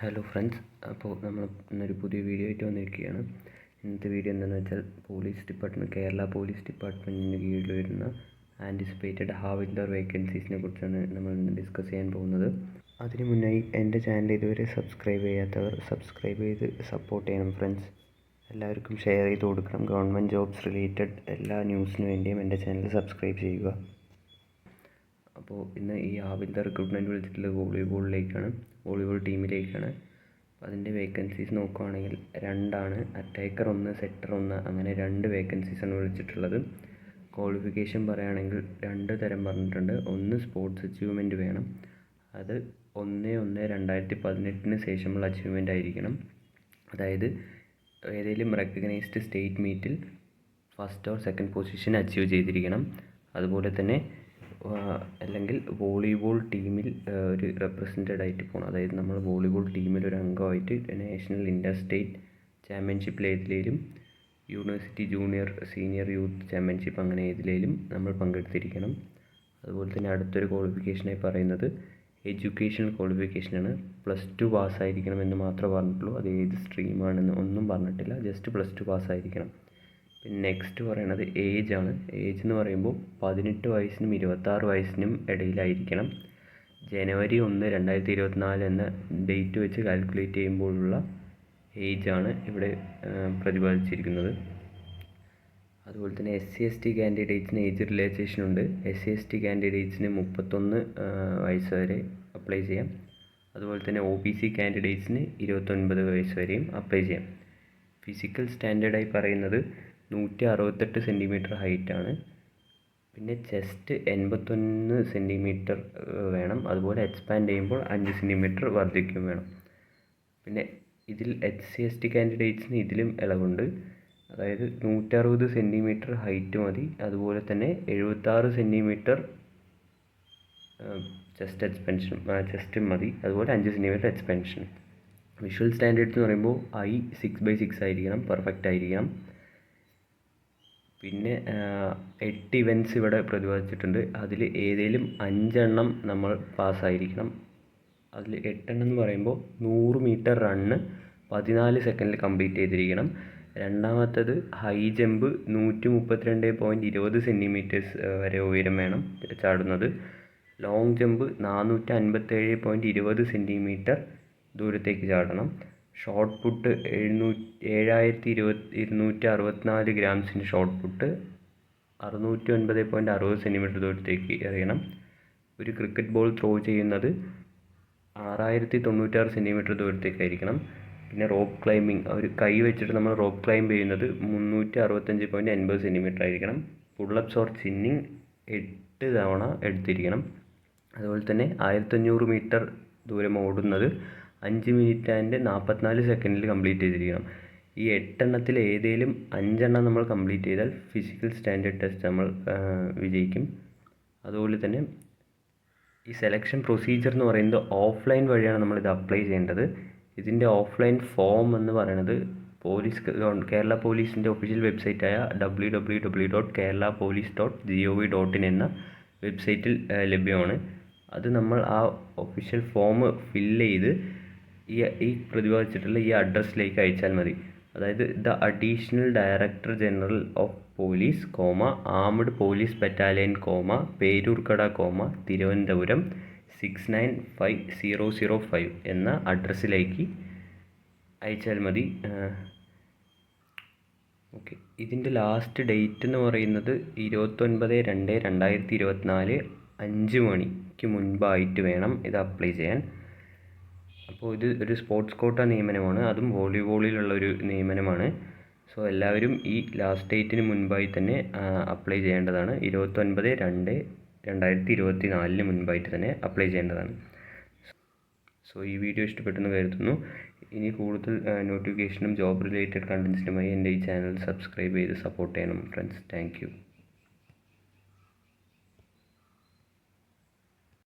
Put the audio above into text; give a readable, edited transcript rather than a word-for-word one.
Hello friends, അപ്പോൾ നമ്മൾ ഇന്നൊരു പുതിയ വീഡിയോ ആയിട്ട് വന്നിരിക്കുകയാണ്. ഇന്നത്തെ വീഡിയോ എന്താണെന്ന് വെച്ചാൽ കേരള പോലീസ് ഡിപ്പാർട്ട്മെൻറ്റിന് കീഴിൽ വരുന്ന ആൻറ്റിസിപ്പേറ്റഡ് ഹാവിൽഡർ വേക്കൻസീസിനെ കുറിച്ചാണ് നമ്മൾ ഇന്ന് ഡിസ്കസ് ചെയ്യാൻ പോകുന്നത്. അതിനു മുന്നായി എൻ്റെ ചാനൽ ഇതുവരെ സബ്സ്ക്രൈബ് ചെയ്യാത്തവർ സബ്സ്ക്രൈബ് ചെയ്ത് സപ്പോർട്ട് ചെയ്യണം ഫ്രണ്ട്സ്. എല്ലാവർക്കും ഷെയർ ചെയ്ത് കൊടുക്കണം. ഗവൺമെൻറ് ജോബ്സ് റിലേറ്റഡ് എല്ലാ ന്യൂസിനു വേണ്ടിയും എൻ്റെ ചാനൽ സബ്സ്ക്രൈബ് ചെയ്യുക. അപ്പോൾ ഇന്ന് ഈ ഹാവിൽഡർ റിക്രൂട്ട്മെൻറ്റ് വിളിച്ചിട്ടുള്ളത് വോളിബോൾ ടീമിലേക്കാണ്. അപ്പോൾ അതിൻ്റെ വേക്കൻസീസ് നോക്കുകയാണെങ്കിൽ രണ്ടാണ്. അറ്റാക്കർ 1, സെറ്റർ 1, അങ്ങനെ 2 വേക്കൻസീസാണ് വിളിച്ചിട്ടുള്ളത്. ക്വാളിഫിക്കേഷൻ പറയുകയാണെങ്കിൽ 2 തരം പറഞ്ഞിട്ടുണ്ട്. ഒന്ന് സ്പോർട്സ് അച്ചീവ്മെൻറ്റ് വേണം, അത് 1/1/2018 ശേഷമുള്ള അച്ചീവ്മെൻ്റ് ആയിരിക്കണം. അതായത് ഏതെങ്കിലും റെക്കഗ്നൈസ്ഡ് സ്റ്റേറ്റ് മീറ്റിൽ first or second position achieve ചെയ്തിരിക്കണം. അതുപോലെ തന്നെ അല്ലെങ്കിൽ വോളിബോൾ ടീമിൽ ഒരു റെപ്രസെൻറ്റഡ് ആയിട്ട് പോകണം. അതായത് നമ്മൾ വോളിബോൾ ടീമിൽ ഒരു അംഗമായിട്ട് നാഷണൽ ഇൻ്റർ സ്റ്റേറ്റ് ചാമ്പ്യൻഷിപ്പിൽ ഏതിലേലും university junior senior youth championship അങ്ങനെ ഏതിലേലും നമ്മൾ പങ്കെടുത്തിരിക്കണം. അതുപോലെ തന്നെ അടുത്തൊരു ക്വാളിഫിക്കേഷനായി പറയുന്നത് എഡ്യൂക്കേഷണൽ ക്വാളിഫിക്കേഷനാണ്. +2 പാസ്സായിരിക്കണം എന്ന് മാത്രമേ പറഞ്ഞിട്ടുള്ളൂ. അത് ഏത് സ്ട്രീമാണെന്ന് ഒന്നും പറഞ്ഞിട്ടില്ല, ജസ്റ്റ് +2 പാസ്സായിരിക്കണം. പിന്നെ നെക്സ്റ്റ് പറയണത് ഏജ് ആണ്. ഏജ് എന്ന് പറയുമ്പോൾ 18 വയസ്സിനും 26 വയസ്സിനും ഇടയിലായിരിക്കണം. ജനുവരി 1, 2024 എന്ന ഡേറ്റ് വെച്ച് കാൽക്കുലേറ്റ് ചെയ്യുമ്പോഴുള്ള ഏജാണ് ഇവിടെ പ്രതിപാദിച്ചിരിക്കുന്നത്. അതുപോലെ തന്നെ SC/ST കാൻഡിഡേറ്റ്സിന് ഏജ് റിലാക്സേഷൻ ഉണ്ട്. SC/ST കാൻഡിഡേറ്റ്സിന് 31 വയസ്സ് വരെ അപ്ലൈ ചെയ്യാം. അതുപോലെ തന്നെ OBC കാൻഡിഡേറ്റ്സിന് 29 വയസ്സ് വരെയും അപ്ലൈ ചെയ്യാം. ഫിസിക്കൽ സ്റ്റാൻഡേർഡായി പറയുന്നത് 168 സെൻറ്റിമീറ്റർ ഹൈറ്റാണ്. പിന്നെ ചെസ്റ്റ് 81 സെൻറ്റിമീറ്റർ വേണം. അതുപോലെ എക്സ്പാൻഡ് ചെയ്യുമ്പോൾ 5 സെൻറ്റിമീറ്റർ വർദ്ധിക്കുകയും വേണം. പിന്നെ ഇതിൽ SC/ST കാൻഡിഡേറ്റ്സിന് ഇതിലും ഇളവുണ്ട്. അതായത് 160 സെൻറ്റിമീറ്റർ ഹൈറ്റ് മതി. അതുപോലെ തന്നെ 76 സെൻറ്റിമീറ്റർ ചെസ്റ്റ് മതി. അതുപോലെ 5 സെൻറ്റിമീറ്റർ എക്സ്പാൻഷൻ. വിഷ്വൽ സ്റ്റാൻഡേർഡ്സ് എന്ന് പറയുമ്പോൾ ഐ 6/6 ആയിരിക്കണം, പെർഫെക്റ്റ് ആയിരിക്കണം. പിന്നെ 8 ഇവൻറ്റ്സ് ഇവിടെ പ്രതിപാദിച്ചിട്ടുണ്ട്. അതിൽ ഏതെങ്കിലും 5 നമ്മൾ പാസ്സായിരിക്കണം. അതിൽ 8 എന്ന് പറയുമ്പോൾ 100 മീറ്റർ റണ്ണ് 14 സെക്കൻഡിൽ കംപ്ലീറ്റ് ചെയ്തിരിക്കണം. രണ്ടാമത്തേത് ഹൈ ജമ്പ് 132.20 സെൻറ്റിമീറ്റേഴ്സ് വരെ ഉയരം വേണം ചാടുന്നത്. ലോങ് ജമ്പ് 457.20 സെൻറ്റിമീറ്റർ ദൂരത്തേക്ക് ചാടണം. ഷോട്ട് പുട്ട് 7264 ഗ്രാംസിൻ്റെ ഷോട്ട് പുട്ട് 609.60 സെൻറ്റിമീറ്റർ ദൂരത്തേക്ക് എറിയണം. ഒരു ക്രിക്കറ്റ് ബോൾ ത്രോ ചെയ്യുന്നത് 6096 സെൻറ്റിമീറ്റർ ദൂരത്തേക്കായിരിക്കണം. പിന്നെ റോപ്പ് ക്ലൈമ്പിംഗ്, ഒരു കൈ വെച്ചിട്ട് നമ്മൾ റോപ്പ് ക്ലൈംബ് ചെയ്യുന്നത് 365.80 സെൻറ്റിമീറ്റർ ആയിരിക്കണം. പുള്ളപ്സ് ഓർ ചിന്നിങ് 8 തവണ അതുപോലെ തന്നെ 1500 മീറ്റർ ദൂരം ഓടുന്നത് 5 മിനിറ്റ് ആൻഡ് 44 സെക്കൻഡിൽ കംപ്ലീറ്റ് ചെയ്തിരിക്കണം. ഈ 8 ഏതെങ്കിലും 5 നമ്മൾ കംപ്ലീറ്റ് ചെയ്താൽ ഫിസിക്കൽ സ്റ്റാൻഡേർഡ് ടെസ്റ്റ് നമ്മൾ വിജയിക്കും. അതുപോലെ തന്നെ ഈ സെലക്ഷൻ പ്രൊസീജിയർ എന്ന് പറയുന്നത് ഓഫ്ലൈൻ വഴിയാണ് നമ്മളിത് അപ്ലൈ ചെയ്യേണ്ടത്. ഇതിൻ്റെ ഓഫ്ലൈൻ ഫോം എന്ന് പറയുന്നത് കേരള പോലീസിൻ്റെ ഒഫീഷ്യൽ വെബ്സൈറ്റായ www.keralapolice.gov.in എന്ന വെബ്സൈറ്റിൽ ലഭ്യമാണ്. അത് നമ്മൾ ആ ഒഫീഷ്യൽ ഫോം ഫില്ല് ചെയ്ത് ഈ പ്രതിപാദിച്ചിട്ടുള്ള ഈ അഡ്രസ്സിലേക്ക് അയച്ചാൽ മതി. അതായത് the additional director general of police, armed police battalion, Peroorkada, Thiruvananthapuram 695005 എന്ന അഡ്രസ്സിലേക്ക് അയച്ചാൽ മതി. ഓക്കെ, ഇതിൻ്റെ ലാസ്റ്റ് ഡേറ്റ് എന്ന് പറയുന്നത് 29/2/2024 5 മണിക്ക് മുൻപായിട്ട് വേണം ഇത് അപ്ലൈ ചെയ്യാൻ. അപ്പോൾ ഇത് ഒരു സ്പോർട്സ് കോട്ട നിയമനമാണ്, അതും വോളിബോളിലുള്ള ഒരു നിയമനമാണ്. സോ എല്ലാവരും ഈ ലാസ്റ്റ് ഡേറ്റിന് മുൻപായി തന്നെ അപ്ലൈ ചെയ്യേണ്ടതാണ്. 29/2/2024 മുൻപായിട്ട് തന്നെ അപ്ലൈ ചെയ്യേണ്ടതാണ്. സോ ഈ വീഡിയോ ഇഷ്ടപ്പെട്ടെന്ന് കരുതുന്നു. ഇനി കൂടുതൽ നോട്ടിഫിക്കേഷനും ജോബ് റിലേറ്റഡ് കണ്ടൻസിനുമായി എൻ്റെ ഈ ചാനൽ സബ്സ്ക്രൈബ് ചെയ്ത് സപ്പോർട്ട് ചെയ്യണം ഫ്രണ്ട്സ്. Thank you.